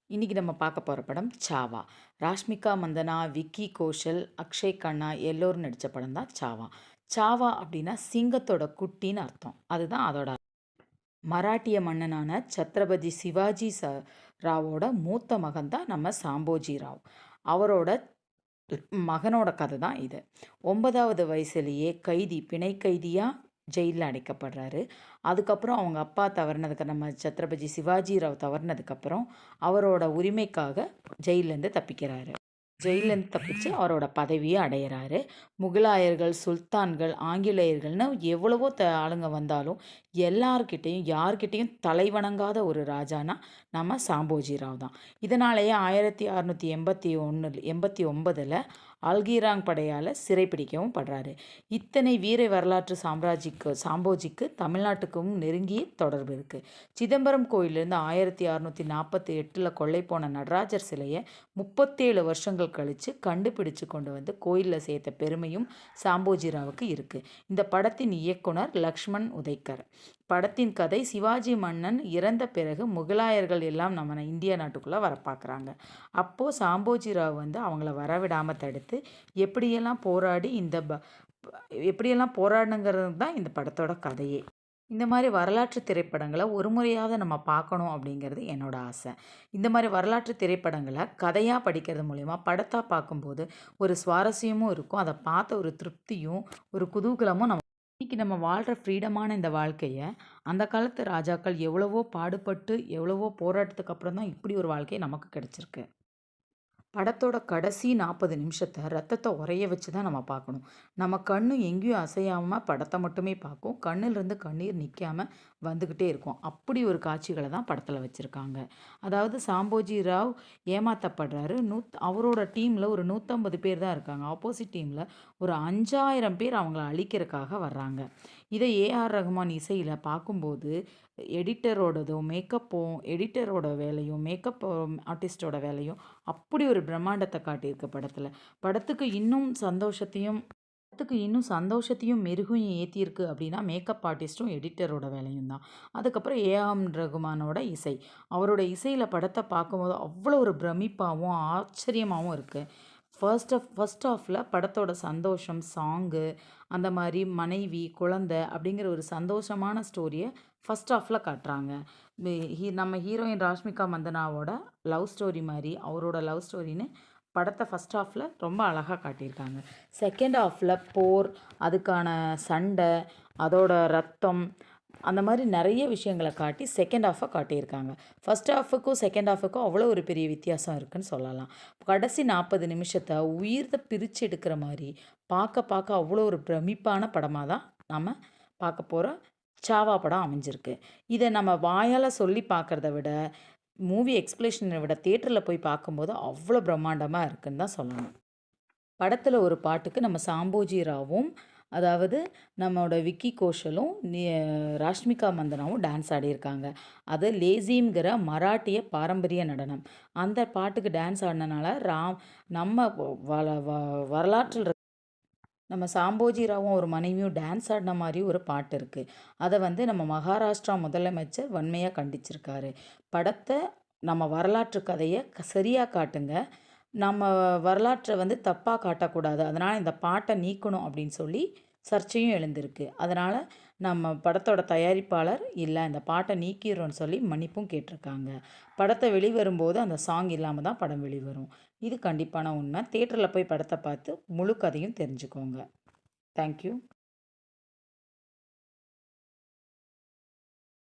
இன்றைக்கி நம்ம பார்க்க போகிற படம் சாவா. ராஷ்மிகா மந்தனா, விக்கி கோஷல், அக்ஷய் கண்ணா எல்லோரும் நடித்த படம் தான் சாவா. சாவா அப்படின்னா சிங்கத்தோட குட்டின்னு அர்த்தம். அதுதான் அதோட மராட்டிய மன்னனான சத்ரபதி சிவாஜி ராவோட மூத்த மகன் தான் நம்ம சாம்போஜி ராவ். அவரோட மகனோட கதை தான் இது. 9வது வயசுலேயே பிணை கைதியாக ஜெயிலில் அடைக்கப்படுறாரு. அதுக்கப்புறம் அவங்க அப்பா தவறினதுக்கு நம்ம சத்ரபதி சிவாஜி ராவ் தவறினதுக்கப்புறம் அவரோட உரிமைக்காக ஜெயிலேருந்து தப்பிக்கிறாரு. ஜெயிலேருந்து தப்பிச்சு அவரோட பதவியை அடையிறாரு. முகலாயர்கள், சுல்தான்கள், ஆங்கிலேயர்கள்னு எவ்வளவோ ஆளுங்க வந்தாலும் யார்கிட்டேயும் தலை வணங்காத ஒரு ராஜானா நம்ம சாம்போஜி ராவ் தான். இதனாலேயே 1689 அல்கிராங் படையால் சிறைப்பிடிக்கவும் படுறாரு. இத்தனை வீர வரலாற்று சாம்போஜிக்கு தமிழ்நாட்டுக்கும் நெருங்கிய தொடர்பு இருக்குது. சிதம்பரம் கோயிலிருந்து 1648 கொள்ளை போன நடராஜர் சிலையை 37 வருஷங்கள் கழித்து கண்டுபிடிச்சு கொண்டு வந்து கோயிலில் சேர்த்த பெருமையும் சாம்போஜிராவுக்கு இருக்குது. இந்த படத்தின் இயக்குனர் லக்ஷ்மண் உதைக்கர். படத்தின் கதை சிவாஜி மன்னன் இறந்த பிறகு முகலாயர்கள் எல்லாம் நம்ம இந்திய நாட்டுக்குள்ளே வர பார்க்குறாங்க. அப்போது சாம்போஜிராவ் வந்து அவங்கள வரவிடாமல் தடுத்து எப்படியெல்லாம் போராடணுங்கிறது தான் இந்த படத்தோட கதையே. இந்த மாதிரி வரலாற்று திரைப்படங்களை ஒரு முறையாவது நம்ம பார்க்கணும் அப்படிங்கிறது என்னோட ஆசை. இந்த மாதிரி வரலாற்று திரைப்படங்களை கதையாக படிக்கிறது மூலிமா படத்தாக பார்க்கும்போது ஒரு சுவாரஸ்யமும் இருக்கும். அதை பார்த்த ஒரு திருப்தியும் ஒரு குதூகலமும் இன்றைக்கி நம்ம வாழ்கிற ஃப்ரீடமான இந்த வாழ்க்கையை அந்த காலத்து ராஜாக்கள் எவ்வளவோ பாடுபட்டு எவ்வளவோ போராட்டத்துக்கு அப்புறம் தான் இப்படி ஒரு வாழ்க்கை நமக்கு கிடச்சிருக்கு. படத்தோட கடைசி 40 நிமிஷத்தை ரத்தத்தை உறைய வச்சு தான் நம்ம பார்க்கணும். நம்ம கண்ணு எங்கேயும் அசையாமல் படத்தை மட்டுமே பார்க்கும். கண்ணிலிருந்து கண்ணீர் நிற்காமல் வந்துக்கிட்டே இருக்கும். அப்படி ஒரு காட்சிகளை தான் படத்தில் வச்சுருக்காங்க. அதாவது சாம்போஜி ராவ் ஏமாற்றப்படுறாரு. அவரோட டீமில் ஒரு 150 பேர் தான் இருக்காங்க. ஆப்போசிட் டீமில் ஒரு 5000 பேர் அவங்கள அழிக்கிறதுக்காக வர்றாங்க. இதை ஏஆர் ரகுமான் இசையில் பார்க்கும்போது எடிட்டரோட வேலையும் மேக்கப் ஆர்டிஸ்டோட வேலையும் அப்படி ஒரு பிரம்மாண்டத்தை காட்டியிருக்கு படத்தில். படத்துக்கு இன்னும் சந்தோஷத்தையும் மெருகையும் ஏற்றிருக்கு அப்படின்னா மேக்கப் ஆர்டிஸ்ட்டும் எடிட்டரோட வேலையும் தான். அதுக்கப்புறம் ஏஆர் ரகுமானோட இசை. அவரோட இசையில் படத்தை பார்க்கும்போது அவ்வளோ ஒரு பிரமிப்பாகவும் ஆச்சரியமாகவும் இருக்குது. ஃபர்ஸ்ட் ஆஃபில் படத்தோட சந்தோஷம், சாங்கு, அந்த மாதிரி மனைவி, குழந்தை அப்படிங்கிற ஒரு சந்தோஷமான ஸ்டோரியை ஃபர்ஸ்ட் ஆஃபில் காட்டுறாங்க. நம்ம ஹீரோயின் ராஷ்மிகா மந்தனாவோட லவ் ஸ்டோரி மாதிரி அவரோட லவ் ஸ்டோரின்னு படத்தை ஃபர்ஸ்ட் ஆஃபில் ரொம்ப அழகாக காட்டியிருக்காங்க. செகண்ட் ஆஃபில் போர், அதுக்கான சண்டை, அதோட ரத்தம், அந்த மாதிரி நிறைய விஷயங்களை காட்டி செகண்ட் ஹாஃபை காட்டியிருக்காங்க. ஃபர்ஸ்ட் ஹாஃபுக்கும் செகண்ட் ஹாஃபுக்கும் அவ்வளோ ஒரு பெரிய வித்தியாசம் இருக்குதுன்னு சொல்லலாம். கடைசி 40 நிமிஷத்தை உயிர்த்தை பிரித்து எடுக்கிற மாதிரி பார்க்க அவ்வளோ ஒரு பிரமிப்பான படமாக தான் நம்ம பார்க்க போகிற சாவா படம் அமைஞ்சிருக்கு. இதை நம்ம வாயால் சொல்லி பார்க்குறத விட மூவி எக்ஸ்பிளேஷனை விட தேட்டரில் போய் பார்க்கும்போது அவ்வளோ பிரம்மாண்டமாக இருக்குதுன்னு தான் சொல்லணும். படத்தில் ஒரு பாட்டுக்கு நம்ம சாம்போஜி ராவும் அதாவது நம்மளோட விக்கி கோஷலும் ராஷ்மிகா மந்தனாவும் டான்ஸ் ஆடியிருக்காங்க. அது லேசிங்கிற மராட்டிய பாரம்பரிய நடனம். அந்த பாட்டுக்கு டான்ஸ் ஆடினனால நம்ம வரலாற்றில் நம்ம சாம்போஜி ராவும் ஒரு மனைவியும் டான்ஸ் ஆடின மாதிரி ஒரு பாட்டு இருக்குது. அதை வந்து நம்ம மகாராஷ்டிரா முதலமைச்சர் வன்மையாக கண்டிச்சிருக்காரு. படத்தை நம்ம வரலாற்று கதையை சரியாக காட்டுங்க, நம்ம வரலாற்றை வந்து தப்பாக காட்டக்கூடாது, அதனால் இந்த பாட்டை நீக்கணும் அப்படின்னு சொல்லி சர்ச்சையும் எழுந்திருக்கு. அதனால் நம்ம படத்தோட தயாரிப்பாளர் இல்லை இந்த பாட்டை நீக்கிடுறோன்னு சொல்லி மன்னிப்பும் கேட்டிருக்காங்க. படத்தை வெளிவரும்போது அந்த சாங் இல்லாமல் தான் படம் வெளிவரும். இது கண்டிப்பான உண்மை. தேட்டரில் போய் படத்தை பார்த்து முழு கதையும் தெரிஞ்சுக்கோங்க. தேங்க்யூ.